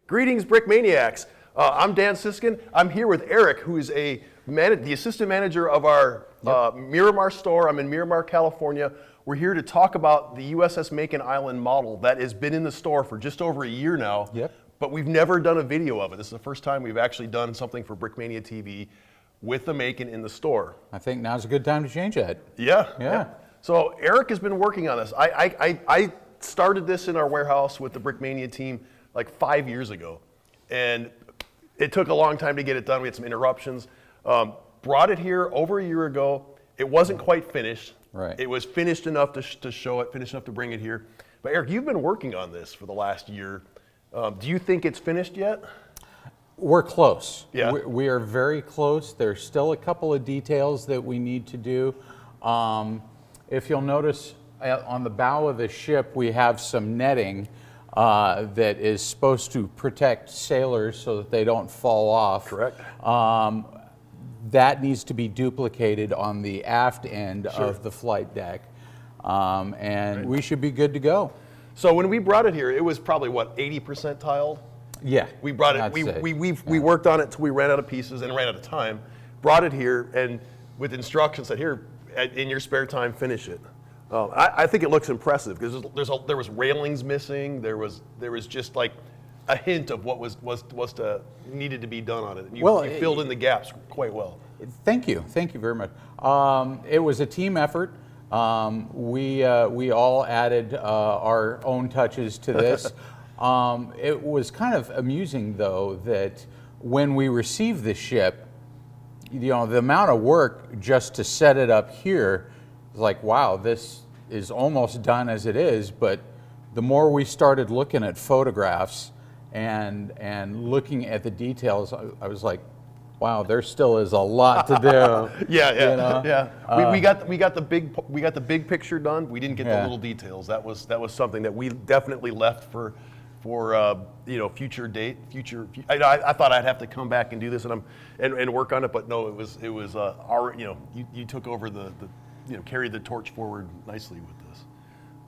Greetings, Brickmaniacs. I'm Dan Siskind. I'm here with Eric, who is the assistant manager of our Miramar store. I'm in Miramar, California. We're here to talk about the USS Makin Island model that has been in the store for just over a year now. Yep. But we've never done a video of it. This is the first time we've actually done something for Brickmania TV with the Makin in the store. I think now's a good time to change that. Yeah. So Eric has been working on this. I started this in our warehouse with the Brickmania team like 5 years ago. And it took a long time to get it done. We had some interruptions. Brought it here over a year ago. It wasn't quite finished. Right. It was finished enough to show it, finished enough to bring it here. But Eric, you've been working on this for the last year. Do you think it's finished yet? We're close. Yeah. We are very close. There's still a couple of details that we need to do. If you'll notice on the bow of the ship, we have some netting that is supposed to protect sailors so that they don't fall off. Correct. That needs to be duplicated on the aft end of the flight deck. And we should be good to go. So when we brought it here, it was probably what, 80% tiled? Yeah. We brought it, we worked on it until we ran out of pieces and ran out of time. Brought it here and with instructions said, here, in your spare time, finish it. I think it looks impressive because there was railings missing. There was just like a hint of what needed to be done on it. And you filled in the gaps quite well. Thank you very much. It was a team effort. We all added our own touches to this. It was kind of amusing though that when we received the ship, the amount of work just to set it up here was like, wow, this is almost done as it is. But the more we started looking at photographs and looking at the details, I was like, wow, there still is a lot to do. Yeah. We got the big picture done. We didn't get the little details. That was something that we definitely left for future date. I thought I'd have to come back and do this and work on it, but no, it was our you took over the carried the torch forward nicely with this.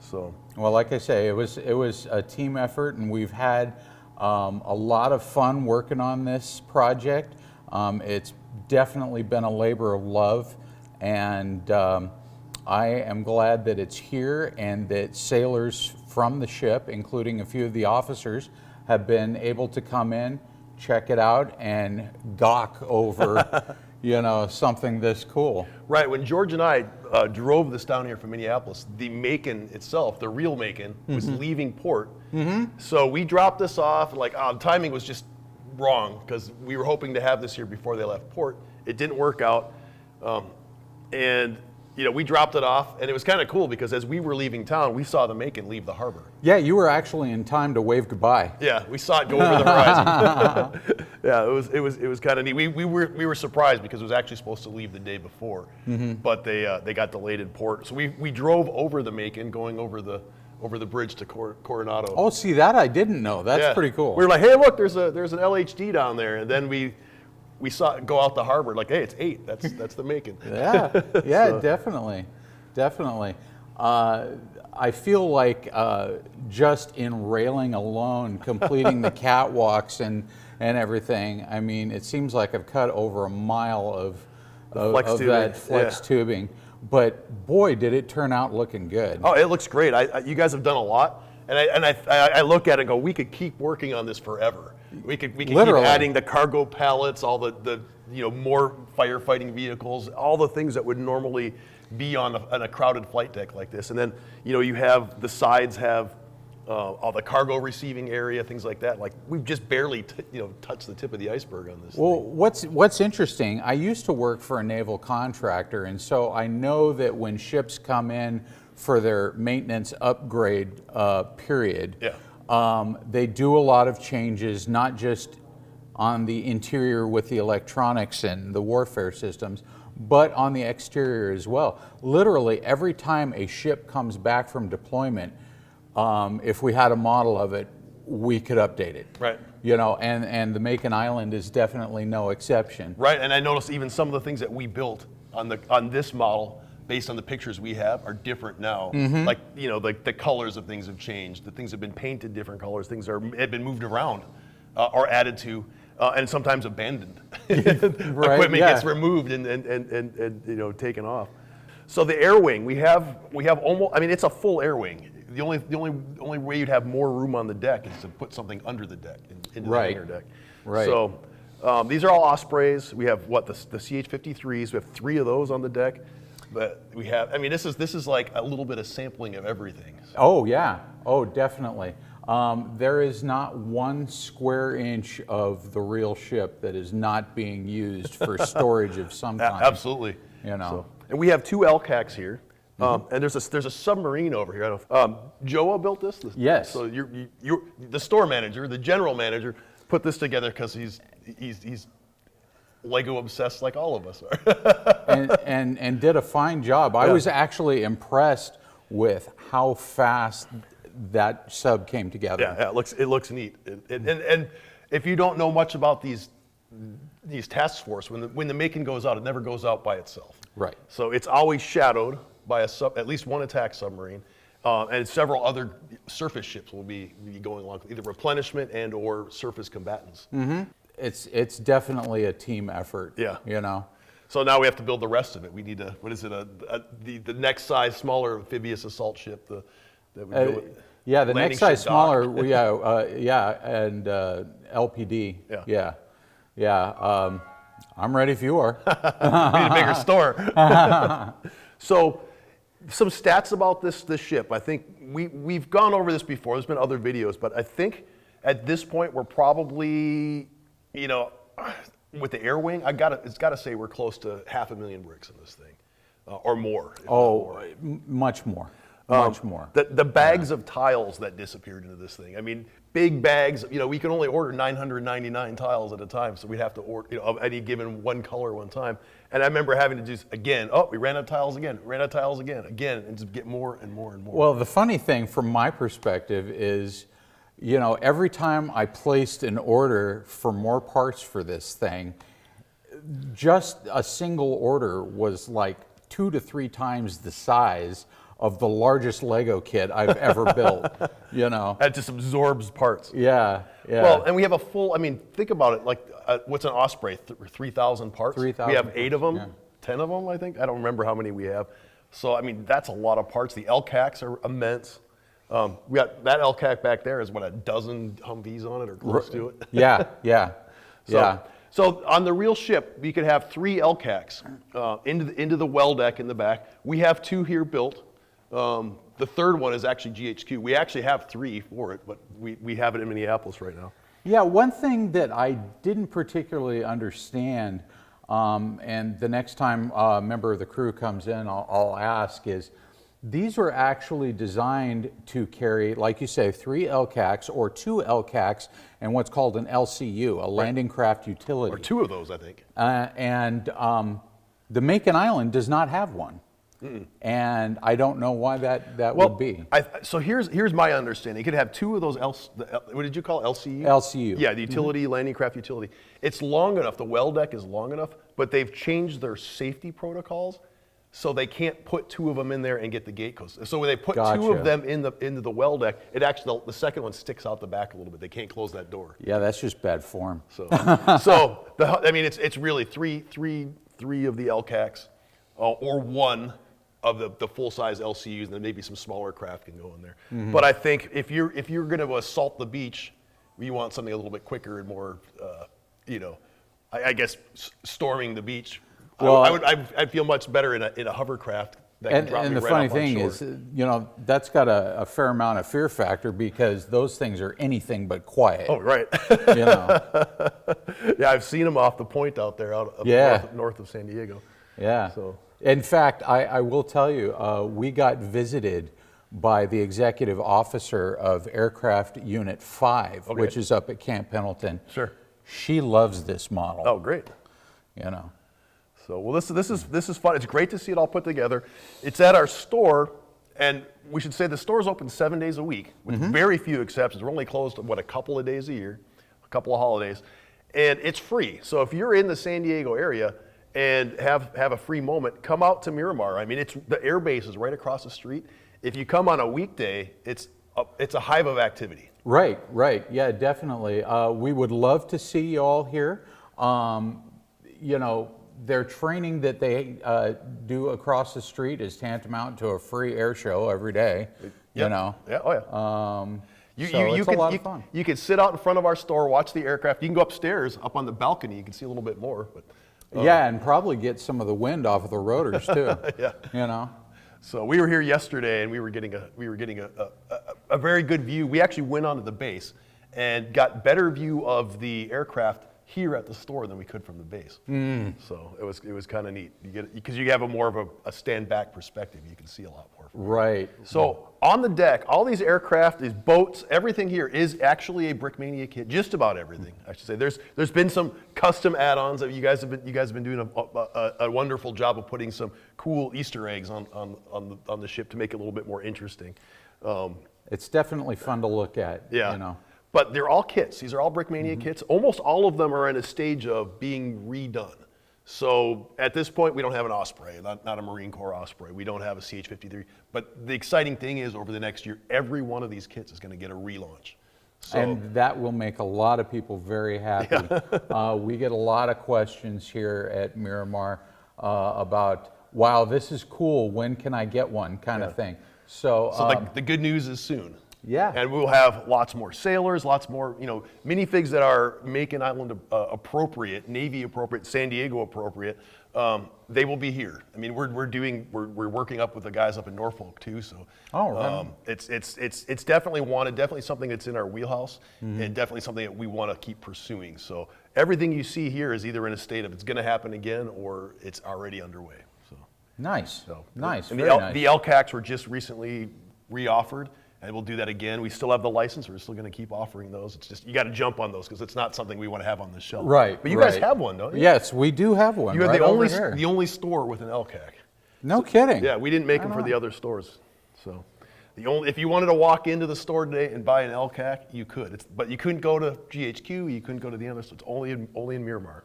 So well, like I say, it was a team effort, and we've had a lot of fun working on this project. It's definitely been a labor of love, and I am glad that it's here and that sailors from the ship, including a few of the officers, have been able to come in, check it out, and gawk over something this cool. Right, when George and I drove this down here from Minneapolis, the Makin itself, the real Makin, was leaving port. So we dropped this off, the timing was just wrong because we were hoping to have this here before they left port. It didn't work out. And we dropped it off, and it was kind of cool because as we were leaving town, we saw the Makin leave the harbor. Yeah, you were actually in time to wave goodbye. Yeah, we saw it go over the horizon. Yeah, it was kind of neat. We were surprised because it was actually supposed to leave the day before, but they got delayed in port. So we drove over the Makin, going over the bridge to Coronado. Oh, see, that I didn't know. That's pretty cool. We were like, hey, look, there's an LHD down there, and then we saw it go out the harbor, like, hey, it's 8. That's the Makin. Yeah, so. Definitely. I feel like just in railing alone, completing the catwalks and everything, I mean, it seems like I've cut over a mile of that flex tubing. But boy, did it turn out looking good. Oh, it looks great. You guys have done a lot, and I look at it and go, we could keep working on this forever. We could keep adding the cargo pallets, all the more firefighting vehicles, all the things that would normally be on a crowded flight deck like this. And then you have the sides have all the cargo receiving area, things like that. Like we've just barely touched the tip of the iceberg on this. Well, what's interesting, I used to work for a naval contractor, and so I know that when ships come in for their maintenance upgrade period, they do a lot of changes, not just on the interior with the electronics and the warfare systems, but on the exterior as well. Literally every time a ship comes back from deployment, if we had a model of it, we could update it. Right. And the Makin Island is definitely no exception. Right, and I noticed even some of the things that we built on this model, based on the pictures we have, are different now. Like the colors of things have changed. The things have been painted different colors. Things have been moved around. are added to, and sometimes abandoned. Right, Equipment gets removed and taken off. So the air wing, we have almost. I mean, it's a full air wing. The only way you'd have more room on the deck is to put something under the deck, into the hangar deck. Right. So these are all Ospreys. We have the CH-53s. We have 3 of those on the deck. But we have. I mean, this is like a little bit of sampling of everything. So. Oh yeah. Oh, definitely. There is not 1 square inch of the real ship that is not being used for storage of some kind. Absolutely. So, and we have 2 LCACs here. And there's a submarine over here. I don't know. Joa built this? Yes. So you're the store manager, the general manager, put this together because he's Lego obsessed like all of us are. and did a fine job. I was actually impressed with how fast that sub came together. Yeah, it looks neat. And if you don't know much about these task force, when the Makin goes out, it never goes out by itself. Right. So it's always shadowed by at least 1 attack submarine, and several other surface ships will be going along, either replenishment and or surface combatants. Mm-hmm. It's definitely a team effort. Yeah. So now we have to build the rest of it. We need the next size smaller amphibious assault ship that would go with the next size smaller. And LPD. Yeah. I'm ready if you are. We need a bigger store. So, some stats about this ship. I think we've gone over this before. There's been other videos, but I think at this point we're probably, with the air wing, it's got to say we're close to 500,000 bricks in this thing, or more. Much more. Much more. The bags of tiles that disappeared into this thing. I mean, big bags. We can only order 999 tiles at a time, so we'd have to order, of any given one color one time. And I remember having to just we ran out of tiles again, and just get more and more and more. Well, the funny thing from my perspective is, every time I placed an order for more parts for this thing, just a single order was like 2 to 3 times the size of the largest Lego kit I've ever built. It just absorbs parts. Yeah. Well, and we have a full. I mean, think about it. Like, what's an Osprey? 3,000 parts. 3,000. We have 8 of them. 10 of them, I think. I don't remember how many we have. So I mean, that's a lot of parts. The LCACs are immense. We got that LCAC back there is a dozen Humvees on it or close to it. Yeah. So on the real ship, we could have 3 LCACs into the well deck in the back. We have 2 here built. The third one is actually GHQ. We actually have 3 for it, but we have it in Minneapolis right now. Yeah, one thing that I didn't particularly understand, and the next time a member of the crew comes in, I'll ask, is these were actually designed to carry, like you say, 3 LCACs or 2 LCACs and what's called an LCU, a landing craft utility. Or 2 of those, I think. And the Makin Island does not have one. And I don't know why that would be. So here's my understanding. You could have 2 of those, what did you call it, LCU? LCU. Yeah, the utility, landing craft utility. It's long enough, the well deck is long enough, but they've changed their safety protocols, so they can't put 2 of them in there and get the gate closed. So when they put 2 of them into the well deck, it actually, the second one sticks out the back a little bit. They can't close that door. Yeah, that's just bad form. So it's really three of the LCACs, or 1 of the full-size LCUs, and then maybe some smaller craft can go in there. Mm-hmm. But I think if you're going to assault the beach, you want something a little bit quicker and more, I guess storming the beach. Well, I'd feel much better in a hovercraft that can drop me right off on shore. And the funny thing is, that's got a fair amount of fear factor because those things are anything but quiet. Oh, right. Yeah, I've seen them off the point out there, north of San Diego. Yeah. So. In fact, I will tell you, we got visited by the executive officer of Aircraft Unit 5, which is up at Camp Pendleton. Sure. She loves this model. Oh, great. So, well, this is fun. It's great to see it all put together. It's at our store, and we should say the store is open 7 days a week, with very few exceptions. We're only closed, a couple of days a year, a couple of holidays, and it's free. So if you're in the San Diego area and have a free moment, come out to Miramar. I mean, the air base is right across the street. If you come on a weekday, it's a hive of activity. Right. Yeah, definitely. We would love to see you all here. You know, their training that they do across the street is tantamount to a free air show every day. You know. Yeah. Oh yeah. It's a lot of fun. You can sit out in front of our store, watch the aircraft. You can go upstairs, up on the balcony. You can see a little bit more. But yeah, and probably get some of the wind off of the rotors too. Yeah. You know. So we were here yesterday, and we were getting a very good view. We actually went onto the base and got better view of the aircraft here at the store than we could from the base. So it was kind of neat. You get because you have a more of a stand back perspective. You can see a lot more. Right. So on the deck, all these aircraft, these boats, everything here is actually a Brickmania kit. Just about everything, I should say. There's been some custom add-ons that you guys have been doing a wonderful job of putting some cool Easter eggs on the ship to make it a little bit more interesting. It's definitely fun to look at. Yeah. You know. But they're all kits. These are all Brickmania kits. Almost all of them are in a stage of being redone. So at this point, we don't have an Osprey, not a Marine Corps Osprey. We don't have a CH-53. But the exciting thing is, over the next year, every one of these kits is going to get a relaunch. So, and that will make a lot of people very happy. We get a lot of questions here at Miramar about, wow, this is cool, when can I get one, kind of thing. So the good news is soon. Yeah. And we'll have lots more sailors, lots more, minifigs that are Makin Island appropriate, Navy appropriate, San Diego appropriate. They will be here. I mean, we're working up with the guys up in Norfolk too. So it's definitely definitely something that's in our wheelhouse, and definitely something that we want to keep pursuing. So everything you see here is either in a state of it's going to happen again or it's already underway. So nice. Nice. And Very nice. the LCACs were just recently reoffered. And we'll do that again. We still have the license. We're still going to keep offering those. It's just, you got to jump on those because it's not something we want to have on the shelf. Right. But you guys have one, don't you? Yes, we do have one. You're right the over here. only store with an LCAC. No kidding. Yeah, we didn't make them for the other stores. So if you wanted to walk into the store today and buy an LCAC, you could. But you couldn't go to GHQ. You couldn't go to the other stores. It's only in Miramar.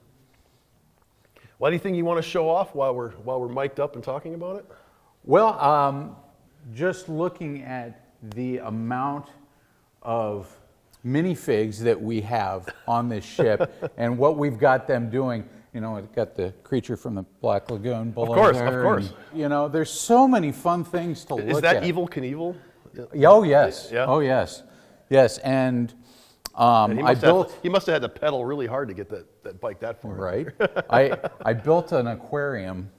Well, anything you want to show off while we're mic'd up and talking about it? Well, just looking at the amount of minifigs that we have on this ship and what we've got them doing. We've got the creature from the Black Lagoon below there. Of course. And, there's so many fun things to look at. Is that Evel Knievel? Oh, yes. Yeah. Oh, yes. Yes, and he must have had to pedal really hard to get that bike that far. Right. I built an aquarium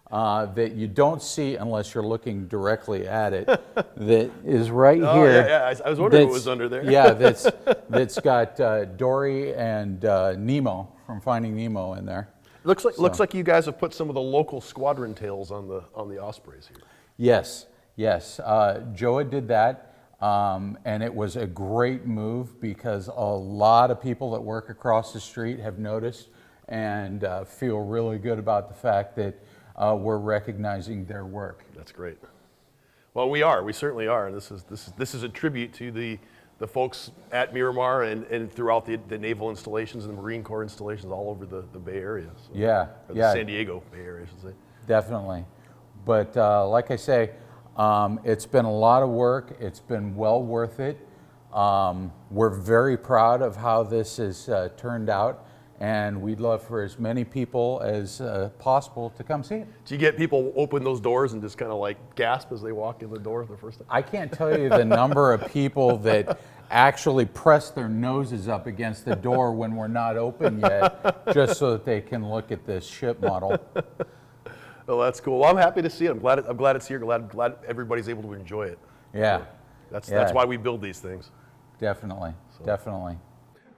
that you don't see unless you're looking directly at it, that is right here. Yeah. I was wondering what was under there. Yeah, that's got Dory and Nemo from Finding Nemo in there. Looks like you guys have put some of the local squadron tails on the Ospreys here. Yes. Joa did that, and it was a great move because a lot of people that work across the street have noticed and feel really good about the fact that we're recognizing their work. That's great. Well, we certainly are. This is a tribute to the folks at Miramar and throughout the naval installations and the Marine Corps installations all over the Bay Area. So, yeah. The San Diego Bay Area, I should say. Definitely. But like I say, it's been a lot of work. It's been well worth it. We're very proud of how this has turned out. And we'd love for as many people as possible to come see it. Do you get people open those doors and just kind of like gasp as they walk in the door the first time? I can't tell you the number of people that actually press their noses up against the door when we're not open yet, just so that they can look at this ship model. Well, that's cool. Well, I'm happy to see it. I'm glad it's here. Glad everybody's able to enjoy it. Yeah. So that's why we build these things. Definitely.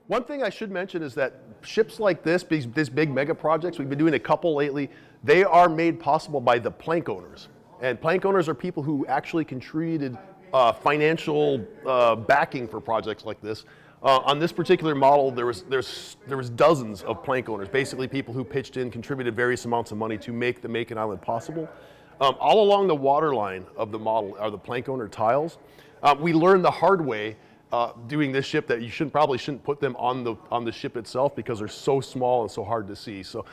One thing I should mention is that ships like this big mega projects, we've been doing a couple lately, they are made possible by the plank owners. And plank owners are people who actually contributed financial backing for projects like this. On this particular model, there was dozens of plank owners, basically people who pitched in, contributed various amounts of money to make the Makin Island possible. All along the waterline of the model are the plank owner tiles. We learned the hard way doing this ship that you probably shouldn't put them on the ship itself because they're so small and so hard to see. So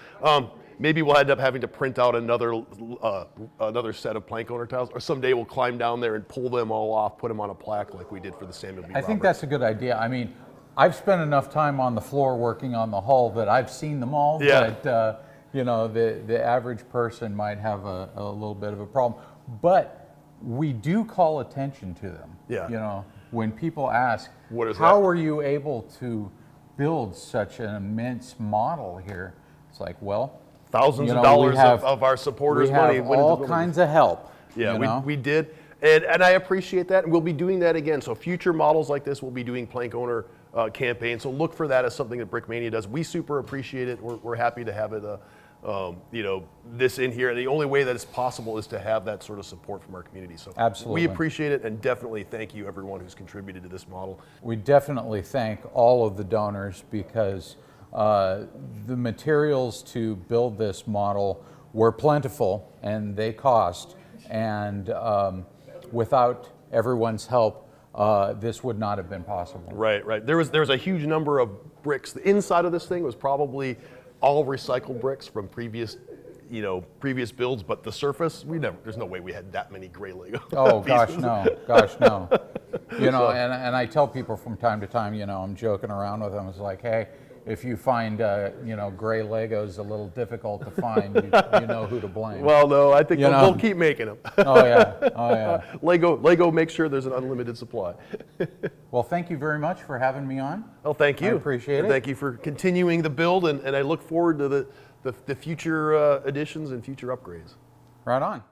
maybe we'll end up having to print out another set of plank owner tiles, or someday we'll climb down there and pull them all off, put them on a plaque like we did for the Samuel B. I think Roberts. that's a good idea. I mean, I've spent enough time on the floor working on the hull that I've seen them all, Yeah. but you know, the average person might have a little bit of a problem. But we do call attention to them. Yeah. You know, when people ask, What is how that? were you able to build such an immense model here? It's like, well, Thousands you of know, dollars of our supporters' we money have went into all building kinds of help. Yeah, you know? we did, and I appreciate that, and we'll be doing that again. So future models like this, we'll be doing plank owner campaigns. So look for that as something that Brickmania does. We super appreciate it. We're happy to have it, you know, this in here. And the only way that it's possible is to have that sort of support from our community. So Absolutely. we appreciate it, and definitely thank you everyone who's contributed to this model. We definitely thank all of the donors because the materials to build this model were plentiful and they cost, and without everyone's help, this would not have been possible. Right, right. There was a huge number of bricks. The inside of this thing was probably all recycled bricks from previous builds, but the surface, there's no way we had that many gray Lego. Oh, pieces. gosh, no. You know, and I tell people from time to time, you know, I'm joking around with them. It's like, hey, if you find, you know, gray Legos a little difficult to find, you know who to blame. Well, no, I think You know? we'll keep making them. Oh yeah. Lego makes sure there's an unlimited supply. Well, thank you very much for having me on. Well, thank you. I appreciate it. Thank you for continuing the build, and I look forward to the future additions and future upgrades. Right on.